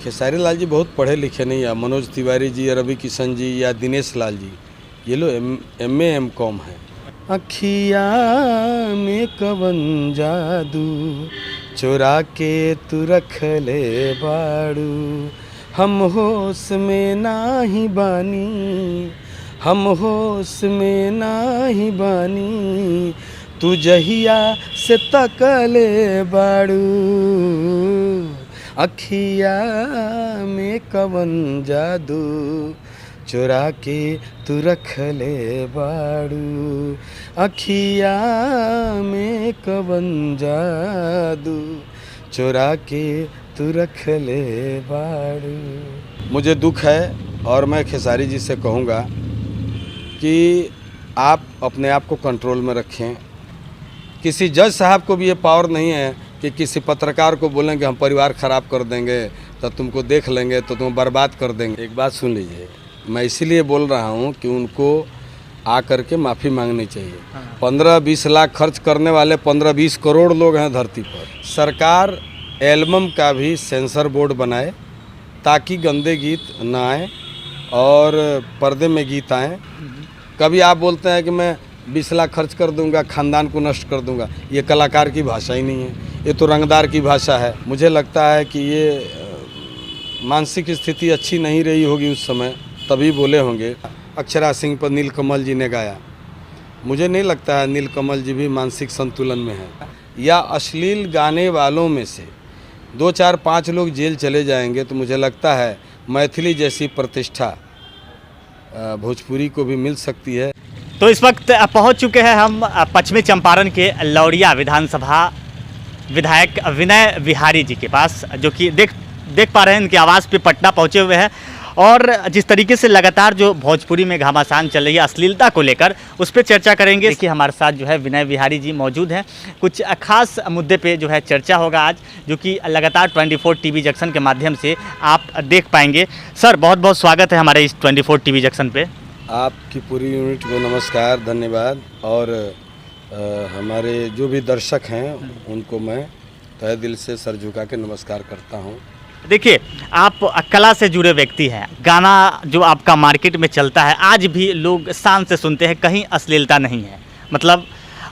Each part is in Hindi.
खेसारी लाल जी बहुत पढ़े लिखे नहीं है। मनोज तिवारी जी या रवि किशन जी या दिनेश लाल जी, ये लोग MA MCOM है। अखिया में कवन जादू चुरा के तू रख ले बाड़ू, हम होश में नाही बानी, हम होश में नाही बानी, तू जहिया से तकले बाड़ू, अखिया में कवन जादू चुरा के तू रख ले बाड़ू, अखिया में कवन जादू चुरा के तू रख ले बाड़ू। मुझे दुख है और मैं खेसारी जी से कहूँगा कि आप अपने आप को कंट्रोल में रखें। किसी जज साहब को भी ये पावर नहीं है कि किसी पत्रकार को बोलेंगे हम परिवार ख़राब कर देंगे तो तुमको देख लेंगे तो तुम बर्बाद कर देंगे। एक बात सुन लीजिए, मैं इसीलिए बोल रहा हूँ कि उनको आ करके माफ़ी मांगनी चाहिए। 15-20 लाख खर्च करने वाले 15-20 करोड़ लोग हैं धरती पर। सरकार एल्बम का भी सेंसर बोर्ड बनाए ताकि गंदे गीत ना आए और पर्दे में गीत आएँ। कभी आप बोलते हैं कि मैं 20 लाख खर्च कर दूंगा, ख़ानदान को नष्ट कर दूंगा। ये कलाकार की भाषा ही नहीं है, ये तो रंगदार की भाषा है। मुझे लगता है कि ये मानसिक स्थिति अच्छी नहीं रही होगी उस समय, तभी बोले होंगे। अक्षरा सिंह पर नीलकमल जी ने गाया, मुझे नहीं लगता है नीलकमल जी भी मानसिक संतुलन में है। या अश्लील गाने वालों में से 2, 4, 5 लोग जेल चले जाएंगे तो मुझे लगता है मैथिली जैसी प्रतिष्ठा भोजपुरी को भी मिल सकती है। तो इस वक्त पहुंच चुके हैं हम पश्चिमी चंपारण के लौरिया विधानसभा विधायक विनय विहारी जी के पास, जो कि देख पा रहे हैं इनके आवास पे पटना पहुंचे हुए हैं। और जिस तरीके से लगातार जो भोजपुरी में घमासान चल रही है अश्लीलता को लेकर, उस पर चर्चा करेंगे। देखिए हमारे साथ जो है विनय विहारी जी मौजूद हैं। कुछ खास मुद्दे पे जो है चर्चा होगा आज, जो कि लगातार 24 टीवी जंक्शन के माध्यम से आप देख पाएंगे। सर बहुत बहुत स्वागत है हमारे इस 24 टीवी जंक्शन पे। आपकी पूरी यूनिट को नमस्कार, धन्यवाद। और हमारे जो भी दर्शक हैं उनको मैं तहे दिल से सर झुका के नमस्कार करता हूं। देखिए आप कला से जुड़े व्यक्ति हैं, गाना जो आपका मार्केट में चलता है आज भी लोग शान से सुनते हैं, कहीं अश्लीलता नहीं है मतलब।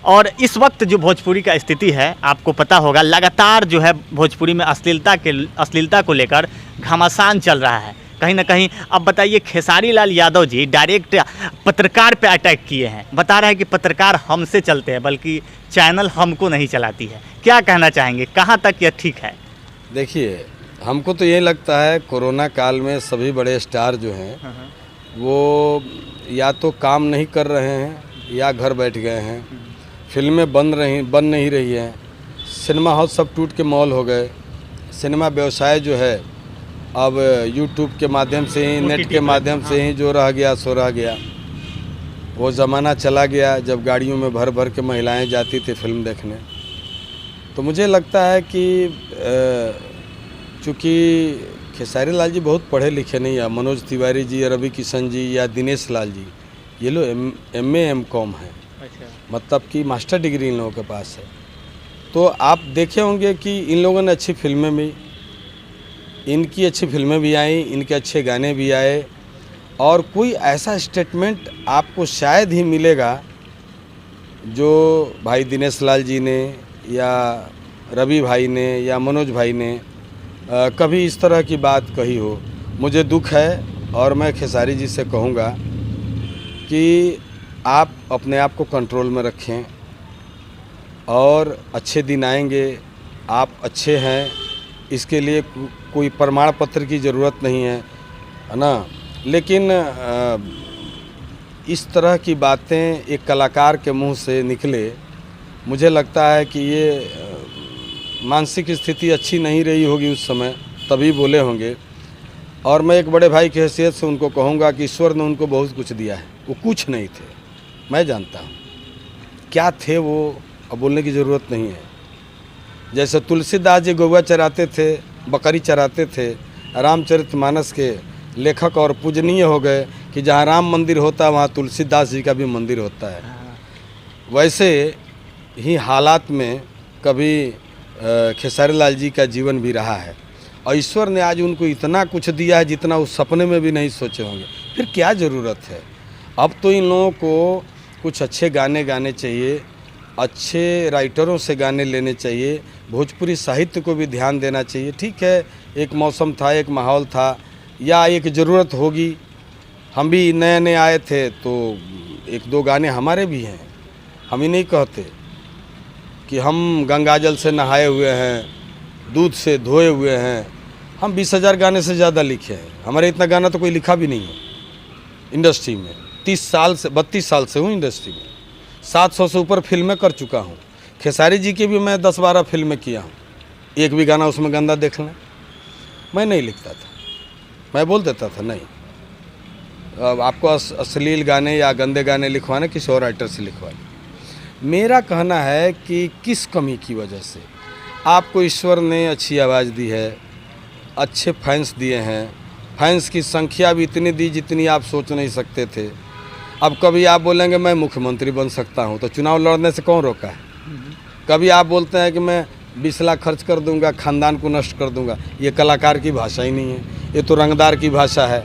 और इस वक्त जो भोजपुरी का स्थिति है आपको पता होगा, लगातार जो है भोजपुरी में अश्लीलता को लेकर घमासान चल रहा है कहीं ना कहीं। अब बताइए, खेसारी लाल यादव जी डायरेक्ट पत्रकार पे अटैक किए हैं, बता रहे हैं कि पत्रकार हमसे चलते हैं बल्कि चैनल हमको नहीं चलाती है। क्या कहना चाहेंगे, कहाँ तक यह ठीक है? देखिए हमको तो ये लगता है कोरोना काल में सभी बड़े स्टार जो हैं वो या तो काम नहीं कर रहे हैं या घर बैठ गए हैं, फिल्में बन नहीं रही हैं, सिनेमा हॉल सब टूट के मॉल हो गए। सिनेमा व्यवसाय जो है अब यूट्यूब के माध्यम से ही, नेट के माध्यम से ही जो रह गया सो रह गया। वो ज़माना चला गया जब गाड़ियों में भर भर के महिलाएं जाती थी फिल्म देखने। तो मुझे लगता है कि चूँकि खेसारी लाल जी बहुत पढ़े लिखे नहीं है। मनोज तिवारी जी या रवि किशन जी या दिनेश लाल जी, ये लोग MA MCOM है। अच्छा। मतलब कि मास्टर डिग्री इन लोगों के पास है। तो आप देखे होंगे कि इन लोगों ने अच्छी फिल्में भी, इनकी अच्छी फिल्में भी आई, इनके अच्छे गाने भी आए। और कोई ऐसा स्टेटमेंट आपको शायद ही मिलेगा जो भाई दिनेश लाल जी ने या रवि भाई ने या मनोज भाई ने कभी इस तरह की बात कही हो। मुझे दुख है और मैं खेसारी जी से कहूँगा कि आप अपने आप को कंट्रोल में रखें और अच्छे दिन आएंगे। आप अच्छे हैं, इसके लिए कोई प्रमाण पत्र की ज़रूरत नहीं है ना। लेकिन इस तरह की बातें एक कलाकार के मुंह से निकले, मुझे लगता है कि ये मानसिक स्थिति अच्छी नहीं रही होगी उस समय, तभी बोले होंगे। और मैं एक बड़े भाई की हैसियत से उनको कहूँगा कि ईश्वर ने उनको बहुत कुछ दिया है। वो कुछ नहीं थे, मैं जानता हूँ क्या थे वो, अब बोलने की ज़रूरत नहीं है। जैसे तुलसीदास जी गौवा चराते थे, बकरी चराते थे, रामचरितमानस के लेखक और पूजनीय हो गए कि जहाँ राम मंदिर होता है वहाँ तुलसीदास जी का भी मंदिर होता है। वैसे ही हालात में कभी खेसारी लाल जी का जीवन भी रहा है। और ईश्वर ने आज उनको इतना कुछ दिया है जितना उस सपने में भी नहीं सोचे होंगे, फिर क्या ज़रूरत है। अब तो इन लोगों को कुछ अच्छे गाने गाने चाहिए, अच्छे राइटरों से गाने लेने चाहिए, भोजपुरी साहित्य को भी ध्यान देना चाहिए। ठीक है, एक मौसम था, एक माहौल था, या एक ज़रूरत होगी। हम भी नए नए आए थे तो एक दो गाने हमारे भी हैं। हम ही नहीं कहते कि हम गंगाजल से नहाए हुए हैं, दूध से धोए हुए हैं। हम 20,000 गाने से ज़्यादा लिखे हैं। हमारे इतना गाना तो कोई लिखा भी नहीं है इंडस्ट्री में। 32 साल से हूँ इंडस्ट्री में। 700 से ऊपर फिल्में कर चुका हूँ। खेसारी जी की भी मैं 10-12 फिल्में किया हूँ। एक भी गाना उसमें गंदा देख लें, मैं नहीं लिखता था, मैं बोल देता था नहीं, अब आपको अश्लील गाने या गंदे गाने लिखवाने किसी और राइटर से लिखवाने। मेरा कहना है कि किस कमी की वजह से आपको ईश्वर ने अच्छी आवाज़ दी है, अच्छे फैंस दिए हैं, फैंस की संख्या भी इतनी दी जितनी आप सोच नहीं सकते थे। अब कभी आप बोलेंगे मैं मुख्यमंत्री बन सकता हूं, तो चुनाव लड़ने से कौन रोका है। कभी आप बोलते हैं कि मैं 20 लाख खर्च कर दूंगा, खानदान को नष्ट कर दूंगा। ये कलाकार की भाषा ही नहीं है, ये तो रंगदार की भाषा है।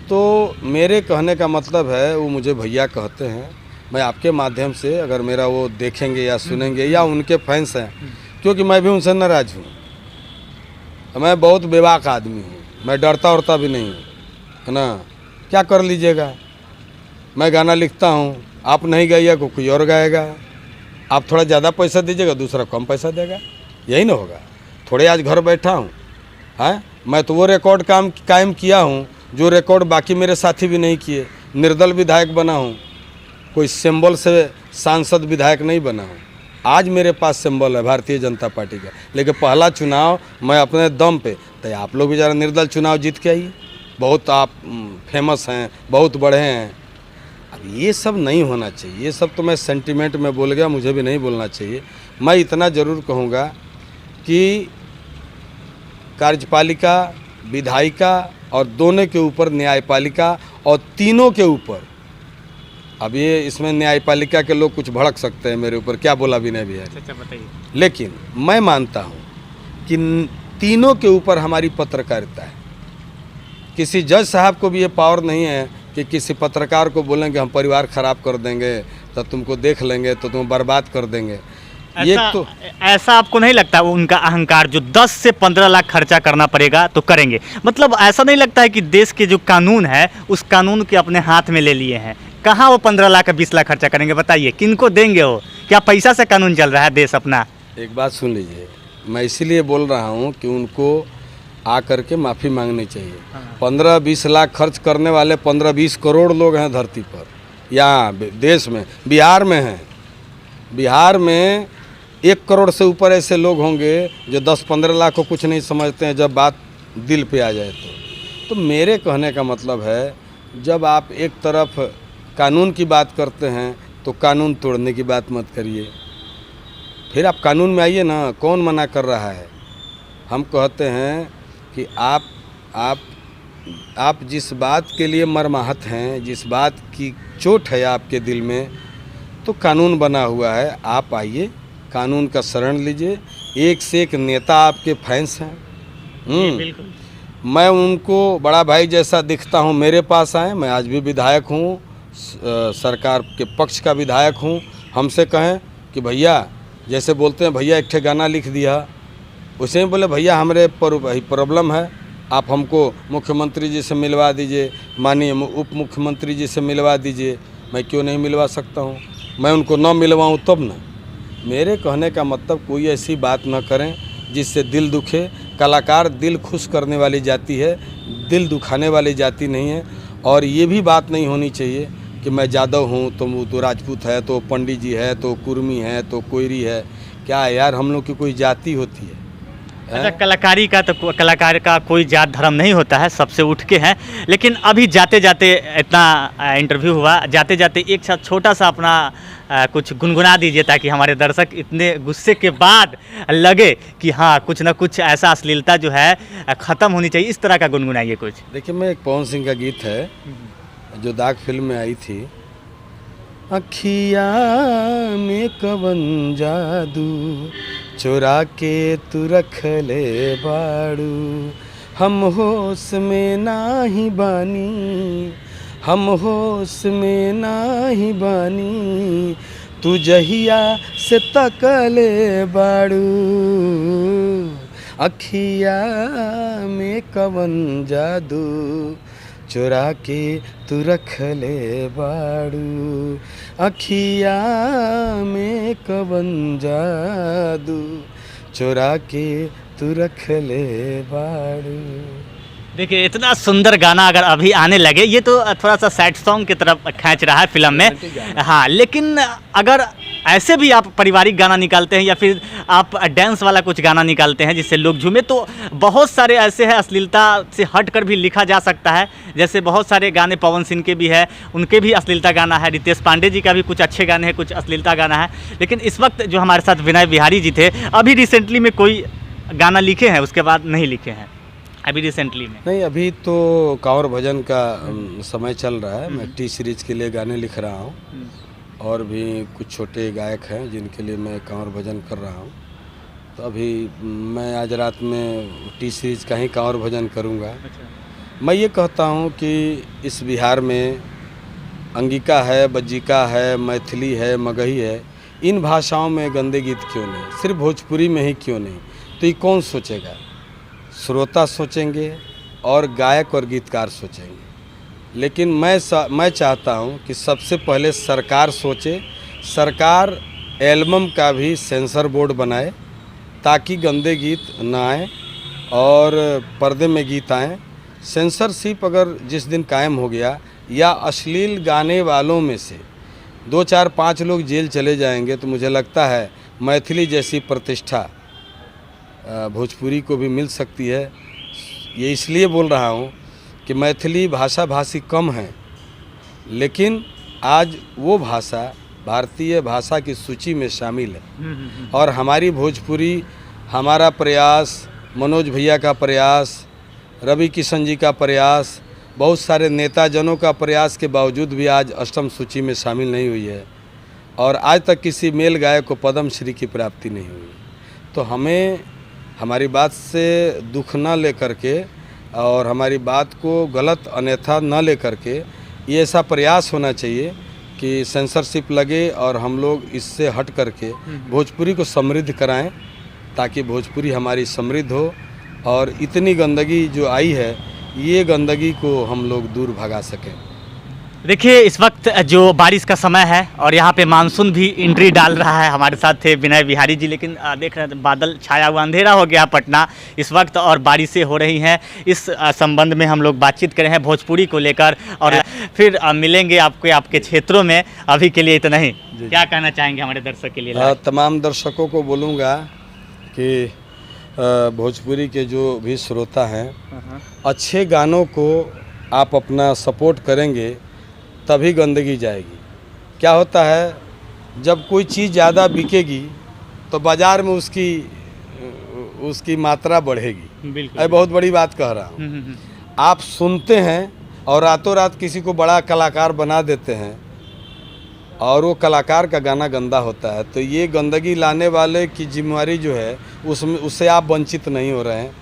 तो मेरे कहने का मतलब है, वो मुझे भैया कहते हैं, मैं आपके माध्यम से अगर मेरा वो देखेंगे या सुनेंगे या उनके फैंस हैं, क्योंकि मैं भी उनसे नाराज़ हूँ। मैं बहुत बेबाक आदमी हूँ, मैं डरता उड़ता भी नहीं हूँ, है ना। क्या कर लीजिएगा, मैं गाना लिखता हूँ, आप नहीं गाइएगा को कोई और गाएगा। आप थोड़ा ज़्यादा पैसा दीजिएगा, दूसरा कम पैसा देगा, यही ना होगा। थोड़े आज घर बैठा हूँ, हैं, मैं तो वो रिकॉर्ड कायम किया हूँ जो रिकॉर्ड बाकी मेरे साथी भी नहीं किए। निर्दल विधायक बना हूँ, कोई सिंबल से सांसद विधायक नहीं बना हूँ। आज मेरे पास सिंबल है भारतीय जनता पार्टी का, लेकिन पहला चुनाव मैं अपने दम पे, तो आप लोग भी ज़रा निर्दल चुनाव जीत के आइए। बहुत आप फेमस हैं, बहुत बड़े हैं। अब ये सब नहीं होना चाहिए। ये सब तो मैं सेंटिमेंट में बोल गया, मुझे भी नहीं बोलना चाहिए। मैं इतना ज़रूर कहूँगा कि कार्यपालिका, विधायिका और दोनों के ऊपर न्यायपालिका और तीनों के ऊपर, अब ये इसमें न्यायपालिका के लोग कुछ भड़क सकते हैं मेरे ऊपर, क्या बोला विनय बिहारी। अच्छा बताइए। लेकिन मैं मानता हूँ कि तीनों के ऊपर हमारी पत्रकारिता है। किसी जज साहब को भी ये पावर नहीं है कि किसी पत्रकार को बोलेंगे हम परिवार ख़राब कर देंगे, तो तुमको देख लेंगे, तो तुम बर्बाद कर देंगे। ऐसा आपको नहीं लगता वो उनका अहंकार, जो 10 से 15 लाख खर्चा करना पड़ेगा तो करेंगे, मतलब ऐसा नहीं लगता है कि देश के जो कानून है उस कानून के अपने हाथ में ले लिए हैं। कहाँ वो 15 लाख 20 लाख खर्चा करेंगे, बताइए किनको देंगे वो? क्या पैसा से कानून चल रहा है देश अपना? एक बात सुन लीजिए, मैं इसीलिए बोल रहा हूँ कि उनको आ करके माफ़ी मांगनी चाहिए। 15-20 लाख खर्च करने वाले 15-20 करोड़ लोग हैं धरती पर, यहाँ देश में, बिहार में हैं। बिहार में 1 करोड़ से ऊपर ऐसे लोग होंगे जो 10-15 लाख को कुछ नहीं समझते हैं जब बात दिल पे आ जाए तो मेरे कहने का मतलब है, जब आप एक तरफ कानून की बात करते हैं तो कानून तोड़ने की बात मत करिए। फिर आप कानून में आइए ना, कौन मना कर रहा है। हम कहते हैं कि आप जिस बात के लिए मरमाहत हैं, जिस बात की चोट है आपके दिल में, तो कानून बना हुआ है। आप आइए, कानून का शरण लीजिए। एक से एक नेता आपके फैंस हैं। बिल्कुल। मैं उनको बड़ा भाई जैसा दिखता हूँ, मेरे पास आए। मैं आज भी विधायक हूँ, सरकार के पक्ष का विधायक हूँ। हमसे कहें कि भैया, जैसे बोलते हैं भैया एक ठे गाना लिख दिया, उसे बोले भैया हमारे पर प्रॉब्लम है, आप हमको मुख्यमंत्री जी से मिलवा दीजिए, माननीय उप मुख्यमंत्री जी से मिलवा दीजिए। मैं क्यों नहीं मिलवा सकता हूँ? मैं उनको न मिलवाऊँ तब ना। मेरे कहने का मतलब, कोई ऐसी बात न करें जिससे दिल दुखे। कलाकार दिल खुश करने वाली जाति है, दिल दुखाने वाली जाति नहीं है। और ये भी बात नहीं होनी चाहिए कि मैं यादव हूँ तो वो तो राजपूत है, तो पंडित जी है, तो कुर्मी है, तो कोयरी है। क्या यार, हम लोग की कोई जाति होती है? अच्छा, कलाकार का कोई जात धर्म नहीं होता है, सबसे उठ के हैं। लेकिन अभी जाते जाते इतना इंटरव्यू हुआ, जाते जाते एक साथ छोटा सा अपना कुछ गुनगुना दीजिए, ताकि हमारे दर्शक इतने गुस्से के बाद लगे कि हाँ कुछ ना कुछ ऐसा अश्लीलता जो है ख़त्म होनी चाहिए। इस तरह का गुनगुनाइए कुछ। देखिए, मैं एक पवन सिंह का गीत है जो दाग फिल्म में आई थी। अखिया में कवन जादू चुरा के तू रख ले बाड़ू। हम होश में नाही बानी, हम होश में नाही बानी, तू जहिया से तकले बाड़ू। अखिया में कवन जादू, चुरा के तू रख ले बाड़ू। अखिया में कवन जादू, चुरा के तू रख ले बाड़ू। देखिए इतना सुंदर गाना अगर अभी आने लगे, ये तो थोड़ा सा सैड सॉन्ग की तरफ खींच रहा है फिल्म में, हाँ, लेकिन अगर ऐसे भी आप पारिवारिक गाना निकालते हैं या फिर आप डांस वाला कुछ गाना निकालते हैं जिससे लोग झूमे, तो बहुत सारे ऐसे हैं अश्लीलता से हट कर भी लिखा जा सकता है। जैसे बहुत सारे गाने पवन सिंह के भी है, उनके भी अश्लीलता गाना है, रितेश पांडे जी का भी कुछ अच्छे गाने हैं, कुछ अश्लीलता गाना है। लेकिन इस वक्त जो हमारे साथ विनय बिहारी जी थे, अभी रिसेंटली में कोई गाना लिखे हैं, उसके बाद नहीं लिखे हैं अभी रिसेंटली में? नहीं, अभी तो कांवर भजन का समय चल रहा है। मैं टी सीरीज के लिए गाने लिख रहा हूँ और भी कुछ छोटे गायक हैं जिनके लिए मैं कांवर भजन कर रहा हूँ। तो अभी मैं आज रात में टी सीरीज का ही कांवर भजन करूँगा। मैं ये कहता हूँ कि इस बिहार में अंगिका है, बज्जिका है, मैथिली है, मगही है, इन भाषाओं में गंदे गीत क्यों नहीं, सिर्फ भोजपुरी में ही क्यों नहीं? तो ये कौन सोचेगा? श्रोता सोचेंगे और गायक और गीतकार सोचेंगे। लेकिन मैं चाहता हूं कि सबसे पहले सरकार सोचे, सरकार एल्बम का भी सेंसर बोर्ड बनाए ताकि गंदे गीत ना आए और पर्दे में गीत आएँ। सेंसरशिप अगर जिस दिन कायम हो गया या अश्लील गाने वालों में से 2, 4, 5 लोग जेल चले जाएंगे, तो मुझे लगता है मैथिली जैसी प्रतिष्ठा भोजपुरी को भी मिल सकती है। ये इसलिए बोल रहा हूँ कि मैथिली भाषा भाषी कम हैं, लेकिन आज वो भाषा भारतीय भाषा की सूची में शामिल है। और हमारी भोजपुरी, हमारा प्रयास, मनोज भैया का प्रयास, रवि किशन जी का प्रयास, बहुत सारे नेताजनों का प्रयास के बावजूद भी आज अष्टम सूची में शामिल नहीं हुई है और आज तक किसी मेल गायक को पद्म श्री की प्राप्ति नहीं हुई। तो हमें हमारी बात से दुख न लेकर के और हमारी बात को गलत अन्यथा न लेकर के ये ऐसा प्रयास होना चाहिए कि सेंसरशिप लगे और हम लोग इससे हट करके भोजपुरी को समृद्ध कराएं, ताकि भोजपुरी हमारी समृद्ध हो और इतनी गंदगी जो आई है, ये गंदगी को हम लोग दूर भगा सकें। देखिए इस वक्त जो बारिश का समय है और यहाँ पे मानसून भी एंट्री डाल रहा है। हमारे साथ थे विनय बिहारी जी, लेकिन देख रहे हैं बादल छाया हुआ, अंधेरा हो गया पटना इस वक्त और बारिशें हो रही हैं। इस संबंध में हम लोग बातचीत करें हैं भोजपुरी को लेकर और फिर मिलेंगे आपको आपके क्षेत्रों में। अभी के लिए इतना ही। क्या कहना चाहेंगे हमारे दर्शक के लिए? तमाम दर्शकों को बोलूँगा कि भोजपुरी के जो भी श्रोता हैं, अच्छे गानों को आप अपना सपोर्ट करेंगे तभी गंदगी जाएगी। क्या होता है, जब कोई चीज़ ज़्यादा बिकेगी तो बाज़ार में उसकी मात्रा बढ़ेगी। बिल्कुल, मैं बहुत बड़ी बात कह रहा हूँ। आप सुनते हैं और रातों रात किसी को बड़ा कलाकार बना देते हैं और वो कलाकार का गाना गंदा होता है, तो ये गंदगी लाने वाले की जिम्मेवारी जो है उससे आप वंचित नहीं हो रहे हैं।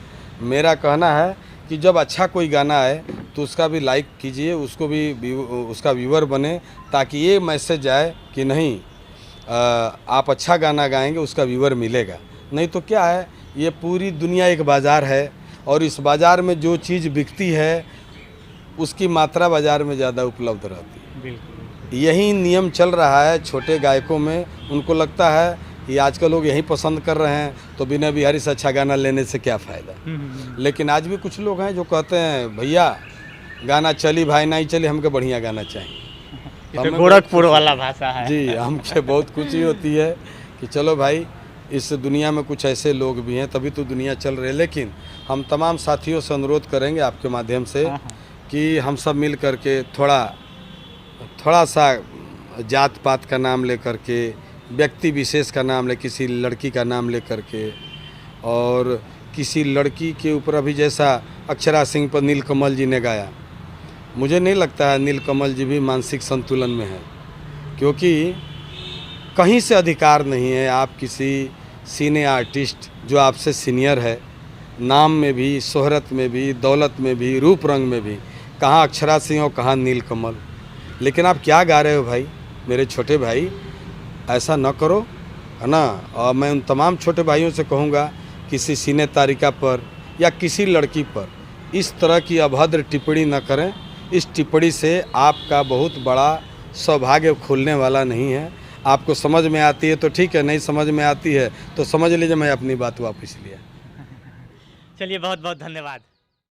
मेरा कहना है कि जब अच्छा कोई गाना आए तो उसका भी लाइक कीजिए, उसको भी उसका व्यूअर बने, ताकि ये मैसेज आए कि नहीं, आप अच्छा गाना गाएंगे उसका व्यूअर मिलेगा। नहीं तो क्या है, ये पूरी दुनिया एक बाज़ार है और इस बाज़ार में जो चीज़ बिकती है उसकी मात्रा बाज़ार में ज़्यादा उपलब्ध रहती है। बिल्कुल, यही नियम चल रहा है छोटे गायकों में। उनको लगता है कि आजकल लोग यही पसंद कर रहे हैं, तो विनय बिहारी से अच्छा गाना लेने से क्या फ़ायदा। लेकिन आज भी कुछ लोग हैं जो कहते हैं भैया गाना चली भाई नहीं चली, हमको बढ़िया गाना चाहिए। तो गोरखपुर वाला भाषा है जी, हमसे बहुत खुशी होती है कि चलो भाई, इस दुनिया में कुछ ऐसे लोग भी हैं, तभी तो दुनिया चल रही है। लेकिन हम तमाम साथियों से अनुरोध करेंगे आपके माध्यम से कि हम सब मिल करके थोड़ा सा जात पात का नाम ले करके, व्यक्ति विशेष का नाम ले, किसी लड़की का नाम ले करके, और किसी लड़की के ऊपर अभी जैसा अक्षरा सिंह पर नीलकमल जी ने गाया, मुझे नहीं लगता है नीलकमल जी भी मानसिक संतुलन में है, क्योंकि कहीं से अधिकार नहीं है। आप किसी सिने आर्टिस्ट जो आपसे सीनियर है, नाम में भी, शोहरत में भी, दौलत में भी, रूप रंग में भी, कहाँ अक्षरा सिंह और कहाँ नीलकमल। लेकिन आप क्या गा रहे हो भाई, मेरे छोटे भाई, ऐसा न करो, है ना। और मैं उन तमाम छोटे भाइयों से कहूँगा, किसी सिने तारिका पर या किसी लड़की पर इस तरह की अभद्र टिप्पणी न करें। इस टिप्पणी से आपका बहुत बड़ा सौभाग्य खुलने वाला नहीं है। आपको समझ में आती है तो ठीक है, नहीं समझ में आती है तो समझ लीजिए मैं अपनी बात वापस लिया। चलिए, बहुत बहुत धन्यवाद।